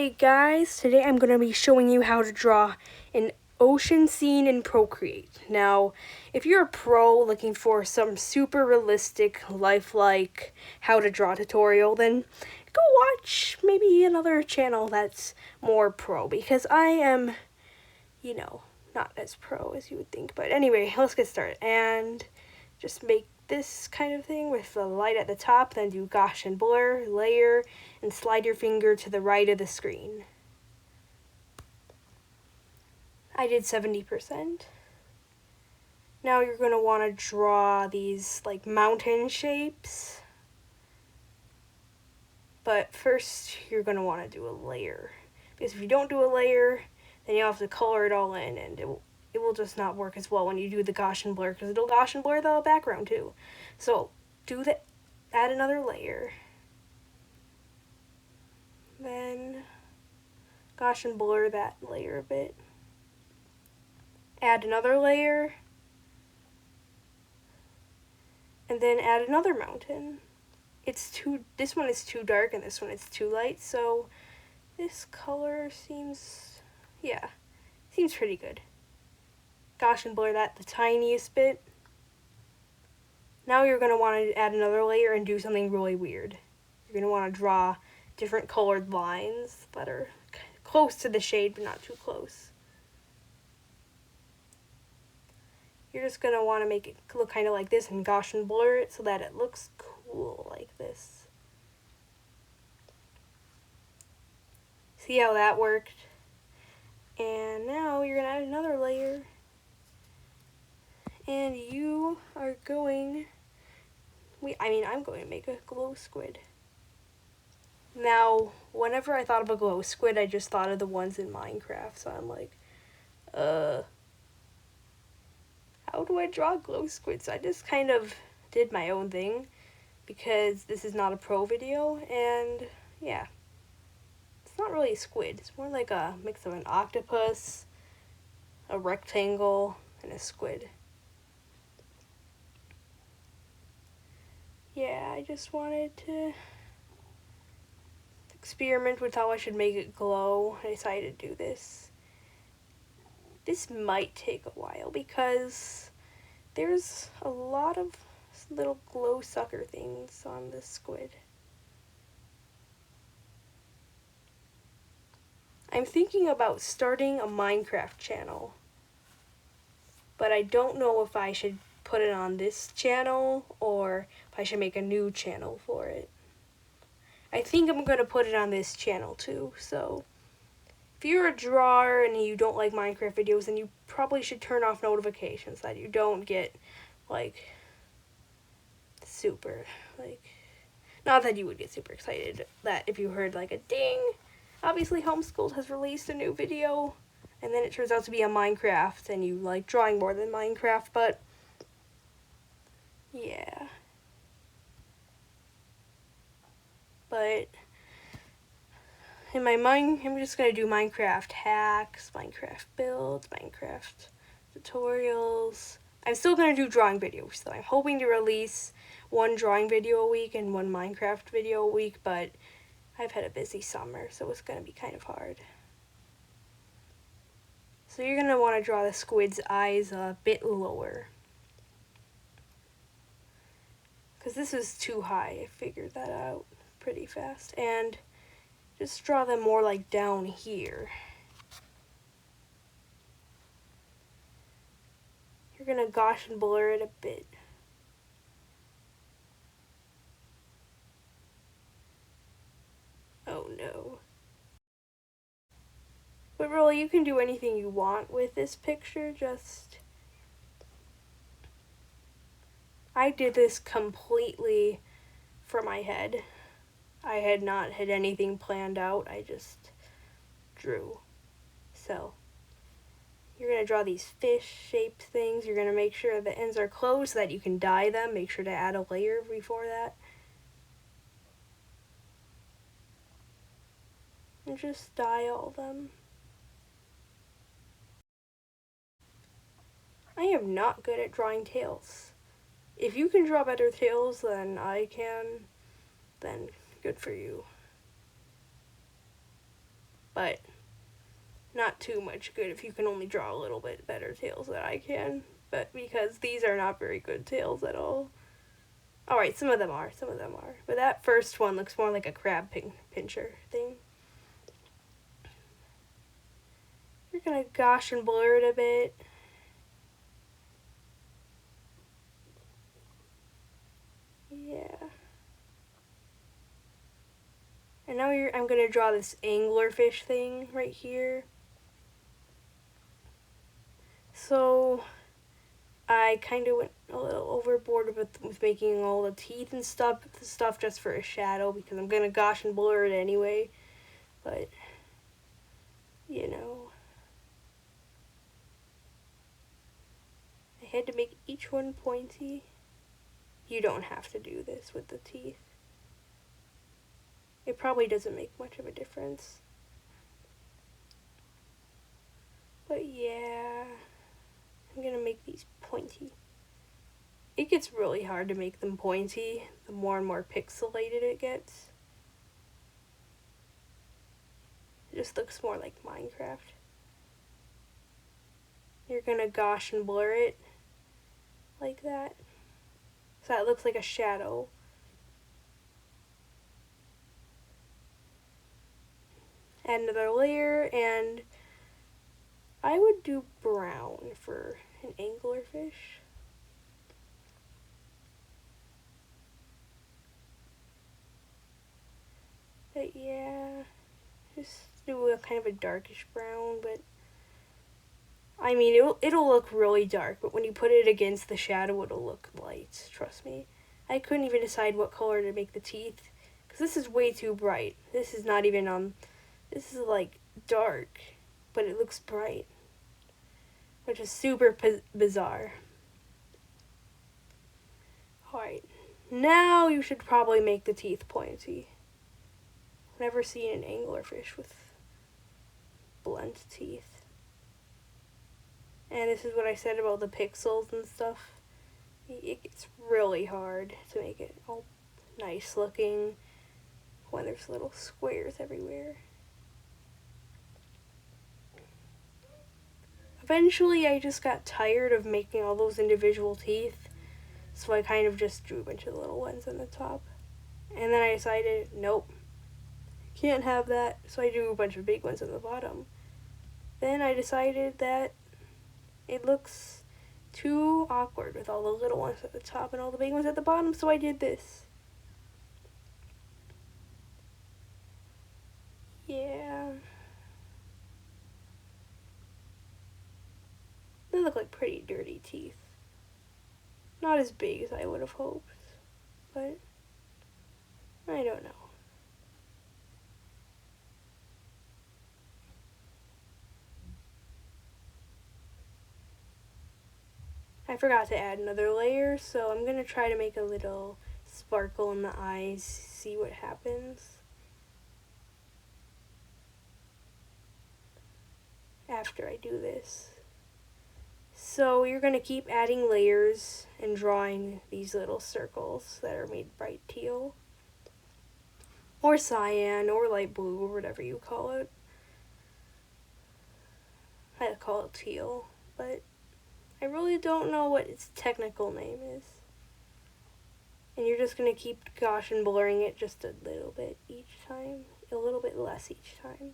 Hey guys, today I'm going to be showing you how to draw an ocean scene in Procreate. Now, if you're a pro looking for some super realistic, lifelike how to draw tutorial, then go watch maybe another channel that's more pro, because I am, not as pro as you would think. But anyway, let's get started. And just make this kind of thing with the light at the top, then do Gaussian blur, layer, and slide your finger to the right of the screen. I did 70%. Now you're going to want to draw these like mountain shapes. But first you're going to want to do a layer. Because if you don't do a layer, then you'll have to color it all in, and it will just not work as well when you do the Gaussian blur, because it'll Gaussian blur the background too. So add another layer. Then Gaussian blur that layer a bit. Add another layer. And then add another mountain. This one is too dark and this one is too light, so this color seems pretty good. Gaussian blur that the tiniest bit. Now you're going to want to add another layer and do something really weird. You're going to want to draw different colored lines that are close to the shade but not too close. You're just going to want to make it look kind of like this and Gaussian blur it so that it looks cool like this. See how that worked? And now you're going to add another layer. And you are going... I'm going to make a glow squid. Now, whenever I thought of a glow squid, I just thought of the ones in Minecraft. So I'm like, how do I draw glow squids? I just kind of did my own thing, because this is not a pro video, and yeah. It's not really a squid. It's more like a mix of an octopus, a rectangle, and a squid. Yeah, I just wanted to experiment with how I should make it glow. I decided to do this. This might take a while because there's a lot of little glow sucker things on this squid. I'm thinking about starting a Minecraft channel, but I don't know if I should put it on this channel or if I should make a new channel for it. I think I'm going to put it on this channel too, so if you're a drawer and you don't like Minecraft videos, then you probably should turn off notifications so that you don't get not that you would get super excited that if you heard like a ding, Obviously Homeschooled has released a new video, and then it turns out to be a Minecraft and you like drawing more than Minecraft, but yeah. But in my mind, I'm just going to do Minecraft hacks, Minecraft builds, Minecraft tutorials. I'm still going to do drawing videos, so I'm hoping to release one drawing video a week and one Minecraft video a week, but I've had a busy summer, so it's going to be kind of hard. So you're going to want to draw the squid's eyes a bit lower, because this is too high. I figured that out pretty fast. And just draw them more like down here. You're going to Gaussian blur it a bit. Oh no. But really, you can do anything you want with this picture, I did this completely from my head. I had not had anything planned out, I just drew. So, you're going to draw these fish-shaped things. You're going to make sure the ends are closed so that you can dye them. Make sure to add a layer before that. And just dye all of them. I am not good at drawing tails. If you can draw better tails than I can, then good for you. but not too much good if you can only draw a little bit better tails than I can. But because these are not very good tails at all. Alright, some of them are. But that first one looks more like a crab pincher thing. We're gonna gosh and blur it a bit. Yeah. And now I'm gonna draw this anglerfish thing right here. So I kind of went a little overboard with making all the teeth and stuff just for a shadow because I'm gonna gosh and blur it anyway. But you know, I had to make each one pointy. You don't have to do this with the teeth. It probably doesn't make much of a difference. But yeah, I'm gonna make these pointy. It gets really hard to make them pointy the more and more pixelated it gets. It just looks more like Minecraft. You're gonna gosh and blur it like that. So that looks like a shadow. Add another layer, and I would do brown for an anglerfish. But yeah, just do a kind of a darkish brown, but I mean, it'll look really dark, but when you put it against the shadow, it'll look light, trust me. I couldn't even decide what color to make the teeth, because this is way too bright. This is not even, this is like dark, but it looks bright, which is super bizarre. Alright, now you should probably make the teeth pointy. I've never seen an anglerfish with blunt teeth. And this is what I said about the pixels and stuff. It gets really hard to make it all nice looking when there's little squares everywhere. Eventually I just got tired of making all those individual teeth, so I kind of just drew a bunch of little ones on the top. And then I decided, nope, can't have that, so I drew a bunch of big ones on the bottom. Then I decided that it looks too awkward with all the little ones at the top and all the big ones at the bottom, so I did this. Yeah. They look like pretty dirty teeth. Not as big as I would have hoped, but I don't know. I forgot to add another layer, so I'm going to try to make a little sparkle in the eyes, see what happens after I do this. So you're going to keep adding layers and drawing these little circles that are made bright teal, or cyan, or light blue, or whatever you call it. I call it teal, but I really don't know what its technical name is. And you're just going to keep gosh and blurring it just a little bit each time, a little bit less each time.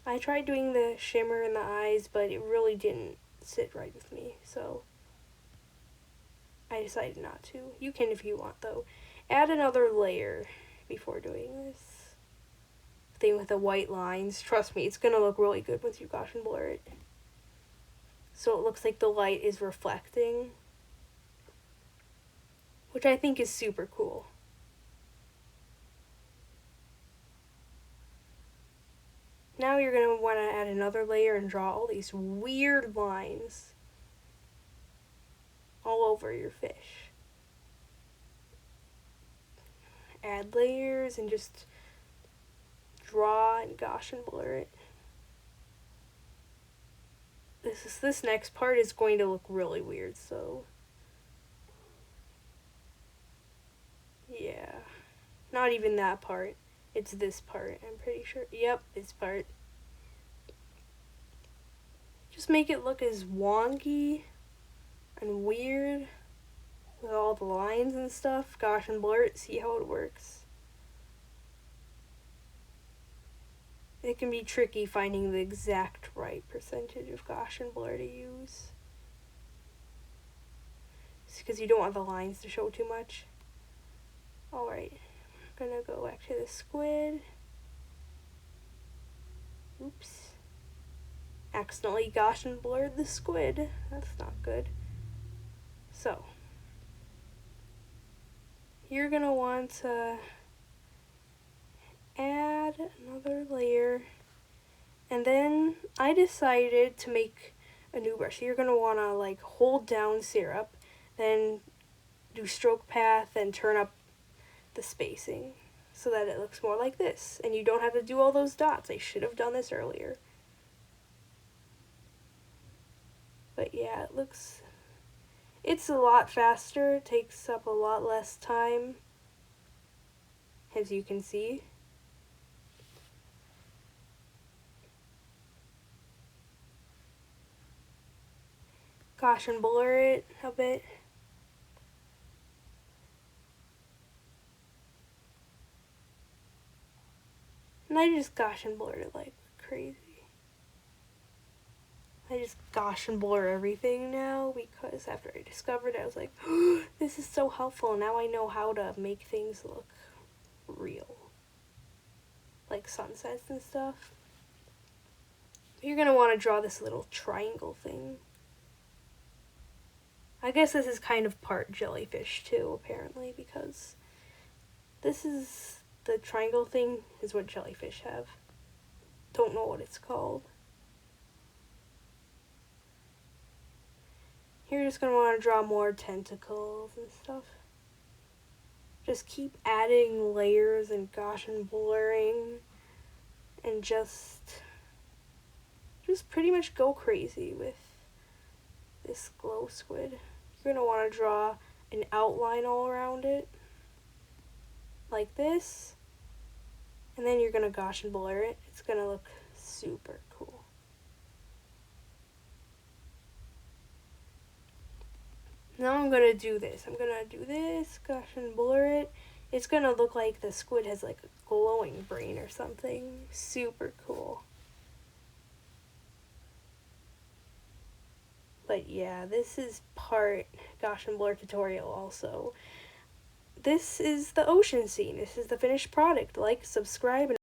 I tried doing the shimmer in the eyes, but it really didn't sit right with me, so I decided not to. You can if you want, though. Add another layer before doing this thing with the white lines. Trust me, it's going to look really good once you gosh and blur it. So it looks like the light is reflecting, which I think is super cool. Now you're going to want to add another layer and draw all these weird lines all over your fish. Add layers and just draw and gosh and blur it. This next part is going to look really weird, so yeah. Not even that part. It's this part, I'm pretty sure. Yep, this part. Just make it look as wonky and weird with all the lines and stuff. Gosh, and blur it, see how it works. It can be tricky finding the exact right percentage of Gaussian blur to use. It's because you don't want the lines to show too much. Alright, I'm gonna go back to the squid. Oops. Accidentally Gaussian blurred the squid. That's not good. So, you're gonna want to add another layer, and then I decided to make a new brush. So you're gonna wanna like hold down syrup, then do stroke path and turn up the spacing so that it looks more like this, and you don't have to do all those dots. I should have done this earlier, but yeah, it's a lot faster. It takes up a lot less time, as you can see. Gaussian blur it a bit. And I just Gaussian blurred it like crazy. I just Gaussian blur everything now because after I discovered it, I was like, oh, this is so helpful. Now I know how to make things look real. Like sunsets and stuff. You're going to want to draw this little triangle thing. I guess this is kind of part jellyfish too, apparently, because this is the triangle thing is what jellyfish have. Don't know what it's called. You're just going to want to draw more tentacles and stuff. Just keep adding layers and Gaussian blurring and just pretty much go crazy with this glow squid. You're going to want to draw an outline all around it like this, and then you're going to Gaussian blur it. It's going to look super cool. Now I'm going to do this. I'm going to do this, Gaussian blur it. It's going to look like the squid has like a glowing brain or something. Super cool. But yeah, this is part Gaussian blur tutorial also. This is the ocean scene. This is the finished product. Like, subscribe, and